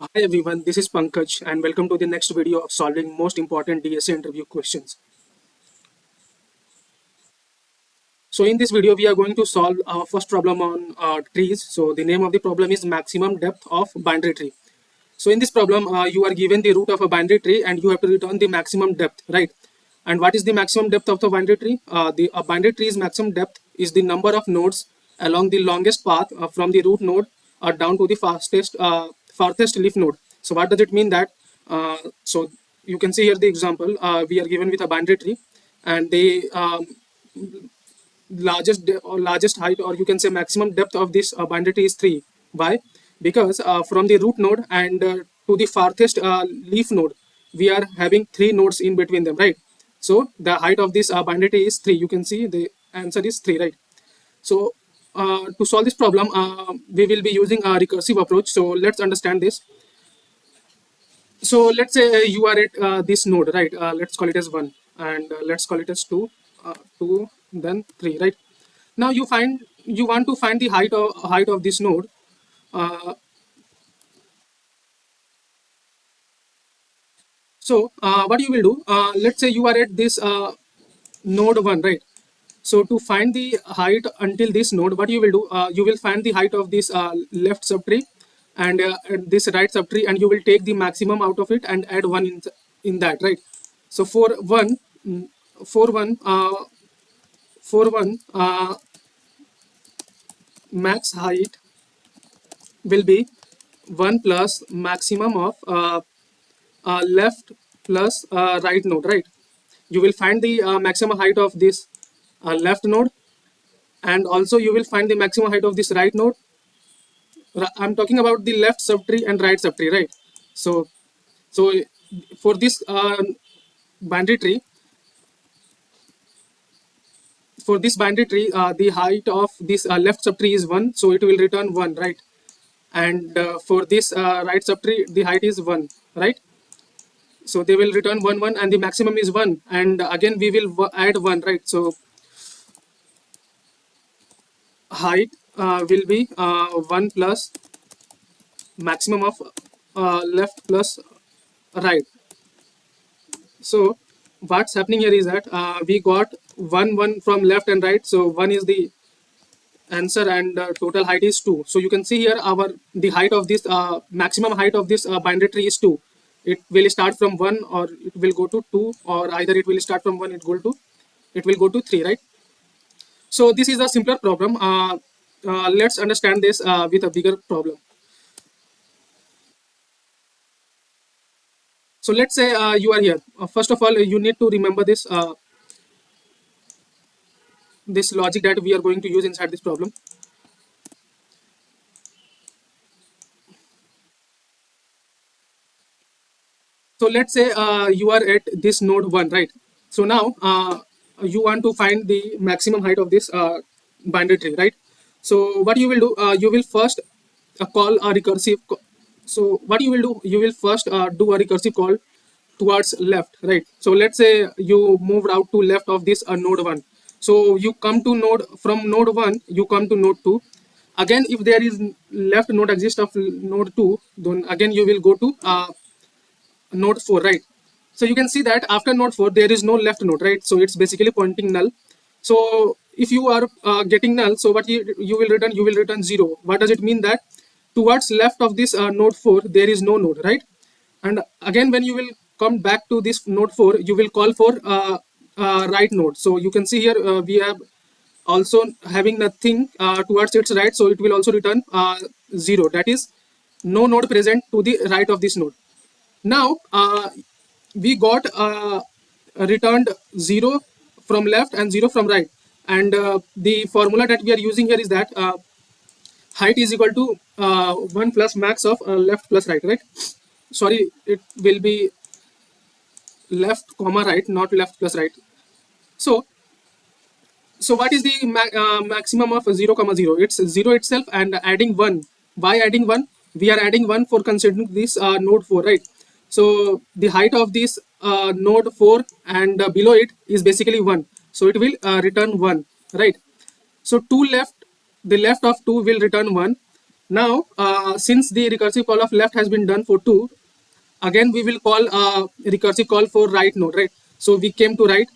Hi everyone, this is Pankaj and welcome to the next video of solving most important DSA interview questions. So in this video, we are going to solve our first problem on trees. So the name of the problem is maximum depth of binary tree. So in this problem, you are given the root of a binary tree and you have to return the maximum depth, right? And what is the maximum depth of the binary tree? The binary tree's maximum depth is the number of nodes along the longest path from the root node down to the farthest leaf node. So what does it mean that? So you can see here the example. We are given with a binary tree, and the largest height, or you can say maximum depth of this binary tree is 3. Why? Because from the root node and to the farthest leaf node, we are having 3 nodes in between them, right? So the height of this binary tree is 3. You can see the answer is 3, right? So to solve this problem, we will be using a recursive approach. So let's understand this. So let's say you are at this node, right? Let's call it as 1, and let's call it as 2, 2, then 3, right? Now you want to find the height of this node. So what you will do? Let's say you are at this node 1, right? So to find the height until this node, what you will do? You will find the height of this left subtree and this right subtree, and you will take the maximum out of it and add one in that, right? So for one, for one, max height will be 1 plus maximum of left plus right node, right? You will find the maximum height of this left node, and also you will find the maximum height of this right node. I'm talking about the left subtree and right subtree, right? So so for this binary tree, the height of this left subtree is 1, so it will return 1, right? And for this right subtree, the height is 1, right? So they will return 1 1, and the maximum is 1, and again we will add 1, right? So height will be 1 plus maximum of left plus right. So what's happening here is that we got 1 1 from left and right, so 1 is the answer, and total height is 2. So you can see here our the height of this maximum height of this binary tree is 2. It will start from 1, or it will go to 2, or either it will start from 1, it will go to 3, right? So this is a simpler problem. Let's understand this with a bigger problem. So let's say you are here. First of all, you need to remember this logic that we are going to use inside this problem. So let's say you are at this node 1, right? So now you want to find the maximum height of this binary tree, right? So what you will do, you will first call a so what you will do, you will first do a recursive call towards left, right? So let's say you moved out to left of this node 1. So you come to node, from node 1 you come to node 2. Again, if there is left node exists of node 2, then again you will go to node 4, right? So you can see that after node 4 there is no left node, right? So it's basically pointing null. So if you are getting null, so what you will return, 0. What does it mean? That towards left of this node 4 there is no node, right? And again, when you will come back to this node 4, you will call for right node. So you can see here we have also having nothing towards its right, so it will also return 0. That is, no node present to the right of this node. Now we got returned 0 from left and 0 from right, and the formula that we are using here is that height is equal to 1 plus max of left plus right, right? Sorry, it will be left comma right, not left plus right. So so what is the maximum of 0 comma 0? It's 0 itself and adding 1. Why adding 1? We are adding 1 for considering this node 4, right? So the height of this node 4 and below it is basically 1. So it will return 1, right? So 2 left, the left of 2 will return 1, Now, since the recursive call of left has been done for 2, again we will call recursive call for right node, right? So we came to right,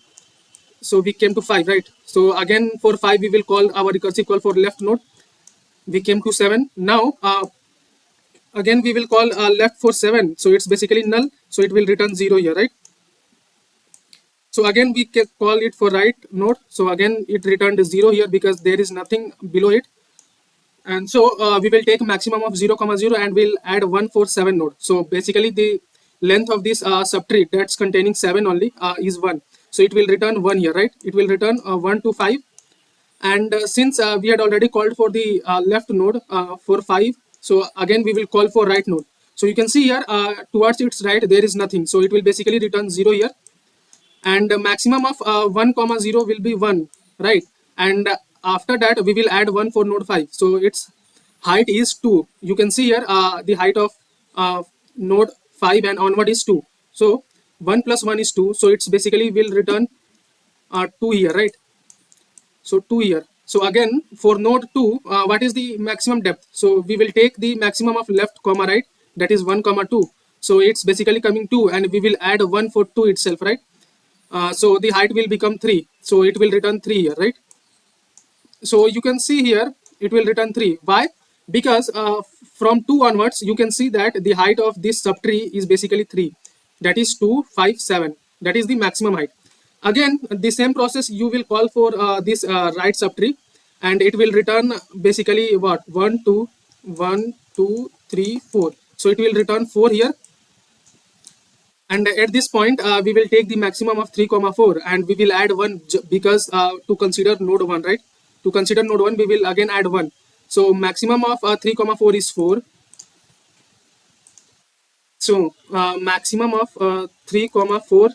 so we came to 5, right? So again for 5 we will call our recursive call for left node. We came to 7. Now again we will call left for 7, so it's basically null, so it will return 0 here, right? So again we can call it for right node, so again it returned 0 here because there is nothing below it. And so we will take maximum of 0 comma 0 and we'll add 1 for 7 node. So basically the length of this subtree that's containing 7 only is 1, so it will return 1 here, right? It will return 1 to 5. And since we had already called for the left node for 5, so again we will call for right node. So you can see here towards its right there is nothing, so it will basically return 0 here. And the maximum of 1 comma 0 will be 1, right? And after that we will add 1 for node 5, so its height is 2. You can see here the height of node 5 and onward is 2, so 1 plus 1 is 2, so it's basically will return 2 here, right? So 2 here. So again for node 2, what is the maximum depth? So we will take the maximum of left comma right, that is 1 comma 2, so it's basically coming 2, and we will add 1 for 2 itself, right? So the height will become 3, so it will return 3 here, right? So you can see here it will return 3. Why? Because from 2 onwards you can see that the height of this subtree is basically 3, that is 2 5 7, that is the maximum height. Again the same process you will call for this right subtree, and it will return basically what, 1 2 1 2 3 4, so it will return 4 here. And at this point we will take the maximum of 3 comma 4 and we will add 1 because to consider node 1, right? To consider node 1 we will again add 1, so maximum of 3 comma 4 is 4. So maximum of 3 comma 4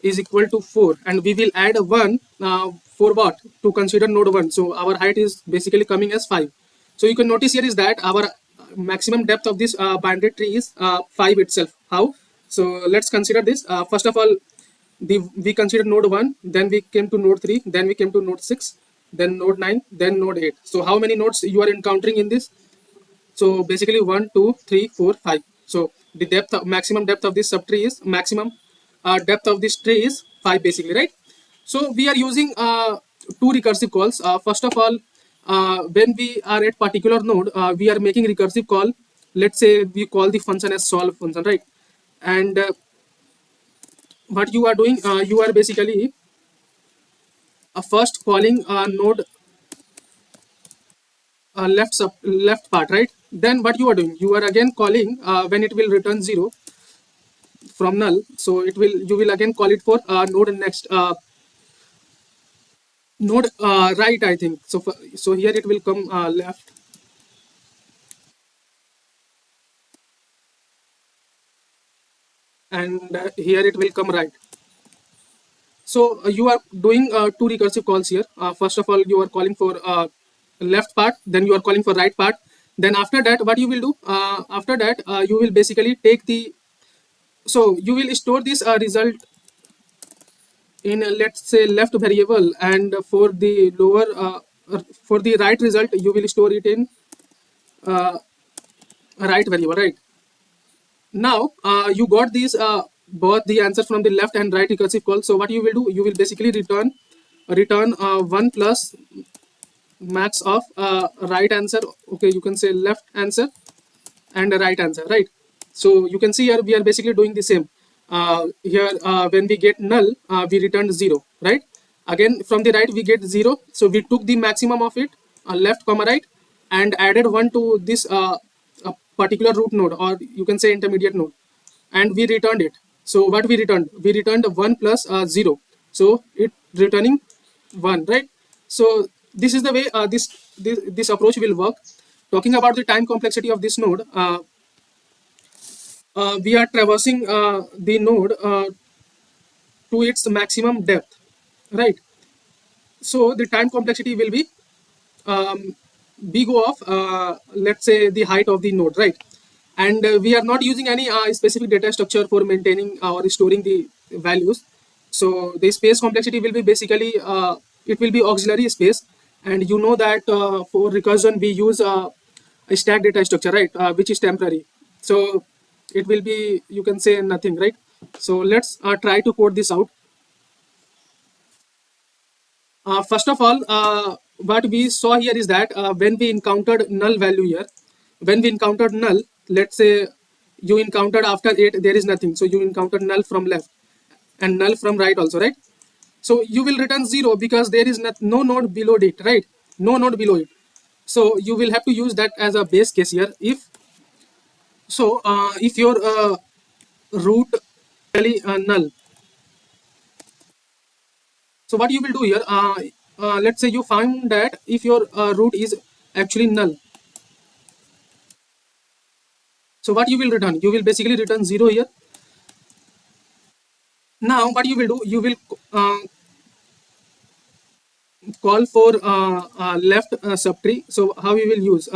is equal to 4, and we will add 1 for what, to consider node 1, so our height is basically coming as 5. So you can notice here is that our maximum depth of this boundary tree is 5 itself. How? So let's consider this. First of all, we consider node 1, then we came to node 3, then we came to node 6, then node 9, then node 8. So how many nodes you are encountering in this? So basically 1 2 3 4 5. So the depth of, maximum depth of this subtree is maximum depth of this tree is 5 basically, right? So we are using two recursive calls. First of all, when we are at particular node, we are making recursive call. Let's say we call the function as solve function, right? And what you are doing, you are basically first calling node left part, right? Then what you are doing, you are again calling when it will return 0 from null, so it will, you will again call it for node next node right, I think so. So here it will come left, and here it will come right. So you are doing two recursive calls here. First of all, you are calling for left part, then you are calling for right part. Then after that, what you will do? After that, you will basically take the, so you will store this result in let's say left variable, and for the lower for the right result you will store it in uh, right variable, right? Now you got these both the answers from the left and right recursive call. So what you will do, you will basically return 1 plus max of right answer, okay, you can say left answer and a right answer, right? So you can see here we are basically doing the same. Here when we get null, we returned 0, right? Again from the right we get 0, so we took the maximum of it, left comma right, and added 1 to this particular root node, or you can say intermediate node, and we returned it. So what we returned? We returned 1 plus 0, so it returning 1, right? So this is the way this approach will work. Talking about the time complexity of this node, we are traversing the node to its maximum depth, right? So the time complexity will be big of let's say the height of the node, right? And we are not using any specific data structure for maintaining or storing the values. So the space complexity will be basically it will be auxiliary space, and you know that for recursion we use a stack data structure, right, which is temporary. So it will be, you can say, nothing, right? So let's try to code this out. First of all, what we saw here is that when we encountered null value here, when we encountered null, let's say you encountered after 8, there is nothing. So you encountered null from left and null from right also, right? So you will return 0 because there is no node below it, right? No node below it. So you will have to use that as a base case here. If your root really null, so what you will do here, let's say you find that if your root is actually null, so what you will return, you will basically return 0 here. Now what you will do, you will call for left subtree. So how you will use,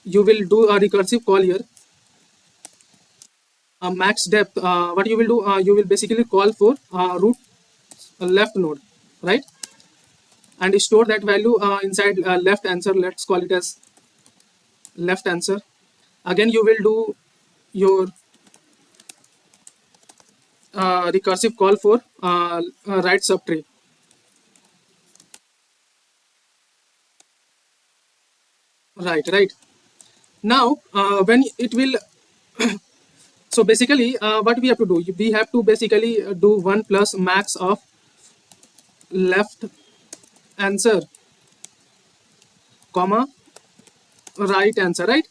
you will do a recursive call here, max depth. What you will do, you will basically call for root left node, right, and store that value inside left answer. Let's call it as left answer. Again you will do your recursive call for right subtree. Right. Now when it will so basically what we have to do, we have to basically do 1 plus max of left answer comma right answer, right?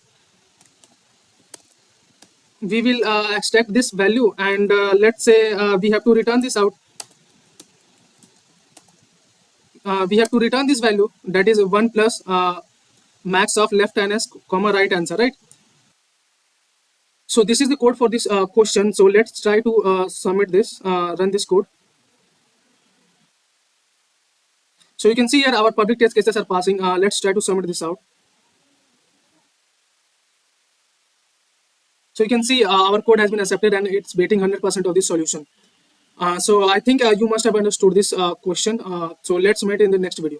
We will extract this value, and let's say we have to return this out. We have to return this value, that is 1 plus max of left ns comma right answer, right? So this is the code for this question. So let's try to submit this, run this code. So you can see here our public test cases are passing. Let's try to submit this out. So you can see our code has been accepted and it's beating 100% of the solution. So I think you must have understood this question. So let's meet in the next video.